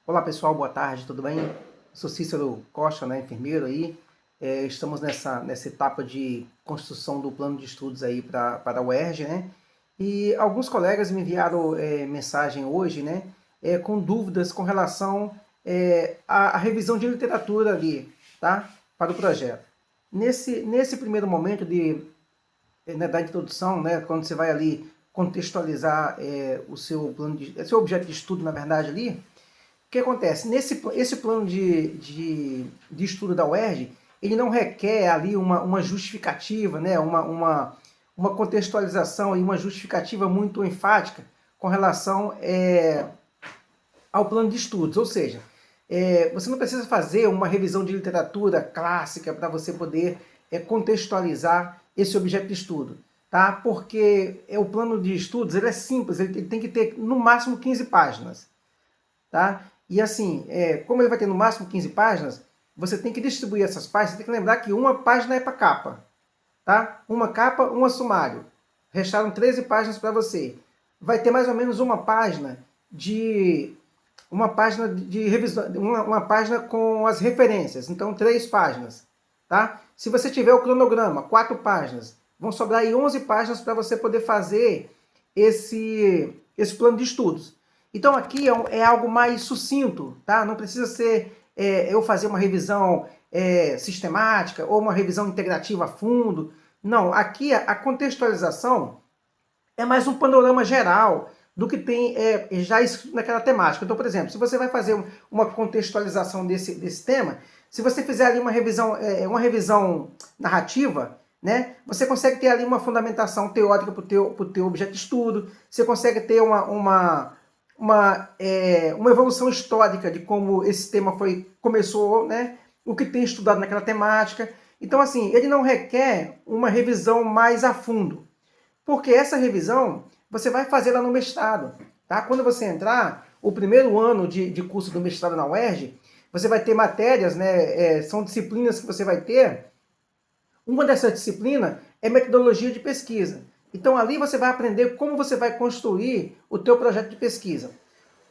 Olá pessoal, boa tarde, tudo bem? Sou Cícero Costa, né, enfermeiro aí. Estamos nessa etapa de construção do plano de estudos aí para a UERJ, né? E alguns colegas me enviaram mensagem hoje, né, com dúvidas com relação à revisão de literatura ali, tá? Para o projeto. Nesse primeiro momento da introdução, né, quando você vai ali contextualizar o seu seu objeto de estudo, na verdade, ali, o que acontece? Esse plano de estudo da UERJ, ele não requer ali uma justificativa, né? uma contextualização e uma justificativa muito enfática com relação ao plano de estudos. Ou seja, você não precisa fazer uma revisão de literatura clássica para você poder contextualizar esse objeto de estudo. Tá? Porque o plano de estudos ele é simples, ele tem que ter no máximo 15 páginas. Tá? E assim, como ele vai ter no máximo 15 páginas, você tem que distribuir essas páginas, você tem que lembrar que uma página é para capa. Tá? Uma capa, uma sumário. Restaram 13 páginas para você. Vai ter mais ou menos uma página de revisão, uma página com as referências, então 3 páginas. Tá? Se você tiver o cronograma, 4 páginas, vão sobrar aí 11 páginas para você poder fazer esse plano de estudos. Então aqui é algo mais sucinto, tá? Não precisa ser eu fazer uma revisão sistemática ou uma revisão integrativa a fundo. Não, aqui a contextualização é mais um panorama geral do que tem já escrito naquela temática. Então, por exemplo, se você vai fazer uma contextualização desse tema, se você fizer ali uma revisão narrativa, né, você consegue ter ali uma fundamentação teórica para o teu objeto de estudo, você consegue ter uma evolução histórica de como esse tema começou, né, o que tem estudado naquela temática. Então, assim, ele não requer uma revisão mais a fundo, porque essa revisão você vai fazer lá no mestrado. Tá? Quando você entrar, o primeiro ano de curso do mestrado na UERJ, você vai ter matérias, né, são disciplinas que você vai ter. Uma dessas disciplinas é metodologia de pesquisa. Então ali você vai aprender como você vai construir o teu projeto de pesquisa.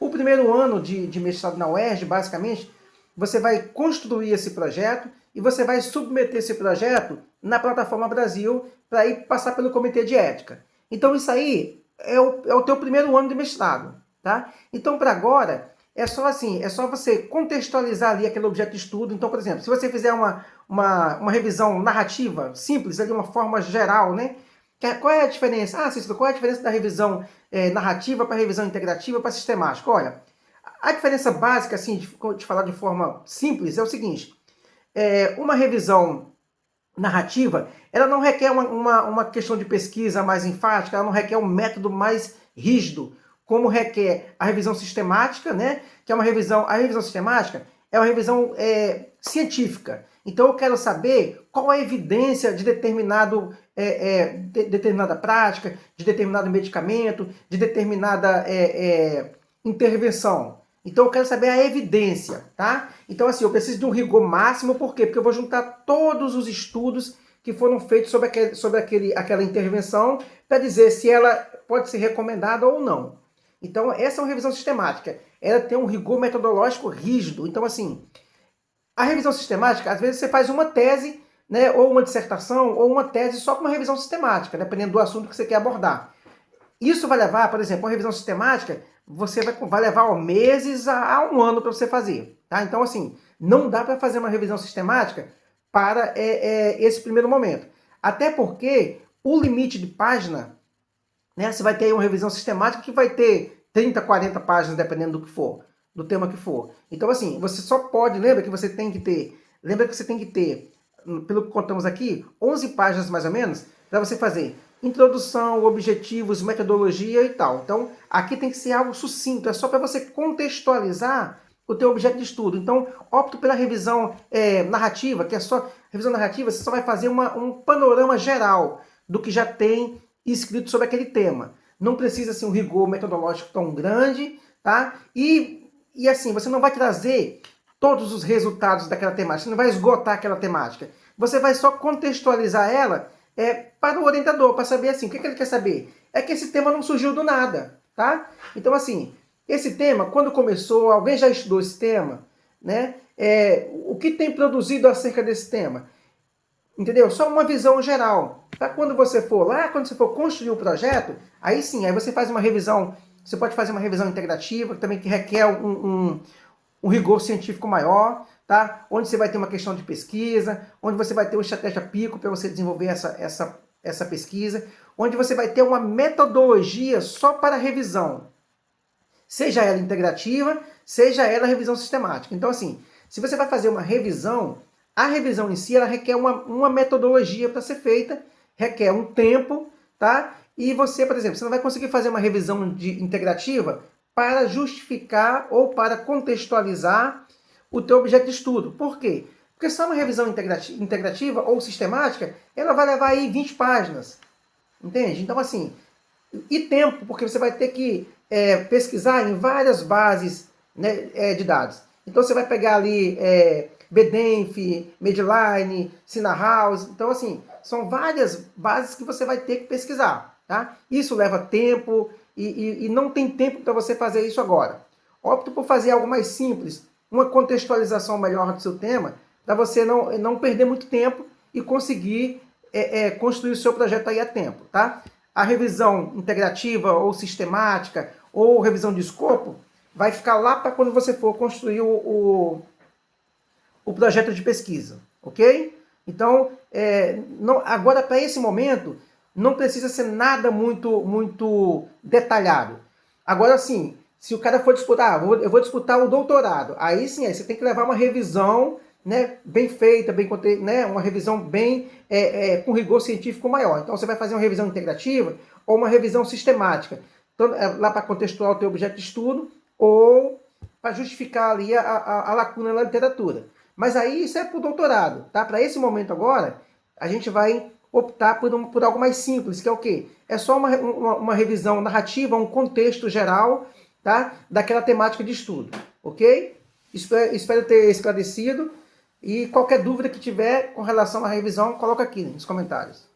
O primeiro ano de mestrado na UERJ, basicamente, você vai construir esse projeto e você vai submeter esse projeto na plataforma Brasil para ir passar pelo comitê de ética. Então isso aí é o teu primeiro ano de mestrado. Tá? Então para agora é só assim, é só você contextualizar ali aquele objeto de estudo. Então, por exemplo, se você fizer uma revisão narrativa simples, de uma forma geral, né? Qual é a diferença? Ah, Cícero, qual é a diferença da revisão narrativa para a revisão integrativa para sistemática? Olha, a diferença básica, assim, de falar de forma simples, é o seguinte. Uma revisão narrativa, ela não requer uma questão de pesquisa mais enfática, ela não requer um método mais rígido, como requer a revisão sistemática, né? Que é a revisão sistemática é uma revisão científica. Então eu quero saber qual a evidência de determinada prática, de determinado medicamento, de determinada intervenção. Então eu quero saber a evidência, tá? Então assim, eu preciso de um rigor máximo, por quê? Porque eu vou juntar todos os estudos que foram feitos sobre aquela intervenção para dizer se ela pode ser recomendada ou não. Então essa é uma revisão sistemática. Ela tem um rigor metodológico rígido. Então assim, a revisão sistemática, às vezes você faz uma tese, né, ou uma dissertação, ou uma tese só com uma revisão sistemática, dependendo do assunto que você quer abordar. Isso vai levar, por exemplo, uma revisão sistemática, você vai levar meses a um ano para você fazer. Tá? Então, assim, não dá para fazer uma revisão sistemática para esse primeiro momento. Até porque o limite de página, né, você vai ter uma revisão sistemática que vai ter 30, 40 páginas, dependendo do que for, do tema que for. Então, assim, você só pode, lembra que você tem que ter, pelo que contamos aqui, 11 páginas mais ou menos, para você fazer introdução, objetivos, metodologia e tal. Então, aqui tem que ser algo sucinto, é só para você contextualizar o teu objeto de estudo. Então, opto pela revisão narrativa, que é só revisão narrativa, você só vai fazer um panorama geral do que já tem escrito sobre aquele tema. Não precisa ser um rigor metodológico tão grande, tá? E assim, você não vai trazer todos os resultados daquela temática, você não vai esgotar aquela temática. Você vai só contextualizar ela para o orientador, para saber assim, o que ele quer saber? É que esse tema não surgiu do nada, tá? Então assim, Esse tema, quando começou, alguém já estudou esse tema, né? O que tem produzido acerca desse tema? Entendeu? Só uma visão geral. Para quando você for lá, quando você for construir o projeto, aí sim, aí você faz uma revisão. Você pode fazer uma revisão integrativa, também que requer um rigor científico maior, tá? Onde você vai ter uma questão de pesquisa, onde você vai ter uma estratégia pico para você desenvolver essa pesquisa, onde você vai ter uma metodologia só para revisão. Seja ela integrativa, seja ela revisão sistemática. Então, assim, se você vai fazer uma revisão, a revisão em si, ela requer uma metodologia para ser feita, requer um tempo, tá? E você, por exemplo, você não vai conseguir fazer uma revisão integrativa para justificar ou para contextualizar o teu objeto de estudo. Por quê? Porque só uma revisão integrativa ou sistemática, ela vai levar aí 20 páginas. Entende? Então, assim, e tempo, porque você vai ter que pesquisar em várias bases, né, de dados. Então você vai pegar ali Bdenf, Medline, House. Então, assim, são várias bases que você vai ter que pesquisar. Tá? Isso leva tempo e não tem tempo para você fazer isso agora. Opto por fazer algo mais simples, uma contextualização melhor do seu tema, para você não perder muito tempo e conseguir construir o seu projeto aí a tempo. Tá? A revisão integrativa ou sistemática ou revisão de escopo vai ficar lá para quando você for construir o projeto de pesquisa, ok? Então, agora para esse momento, não precisa ser nada muito detalhado. Agora sim, se o cara for disputar, eu vou disputar o doutorado, aí sim, aí você tem que levar uma revisão, né, bem feita, né, uma revisão bem com rigor científico maior. Então você vai fazer uma revisão integrativa ou uma revisão sistemática, então, lá para contextualizar o teu objeto de estudo ou para justificar ali a lacuna na literatura. Mas aí isso é para o doutorado, tá? Para esse momento agora, a gente vai optar por algo mais simples, que é o quê? É só uma revisão narrativa, um contexto geral, tá? Daquela temática de estudo, ok? Espero ter esclarecido. E qualquer dúvida que tiver com relação à revisão, coloca aqui nos comentários.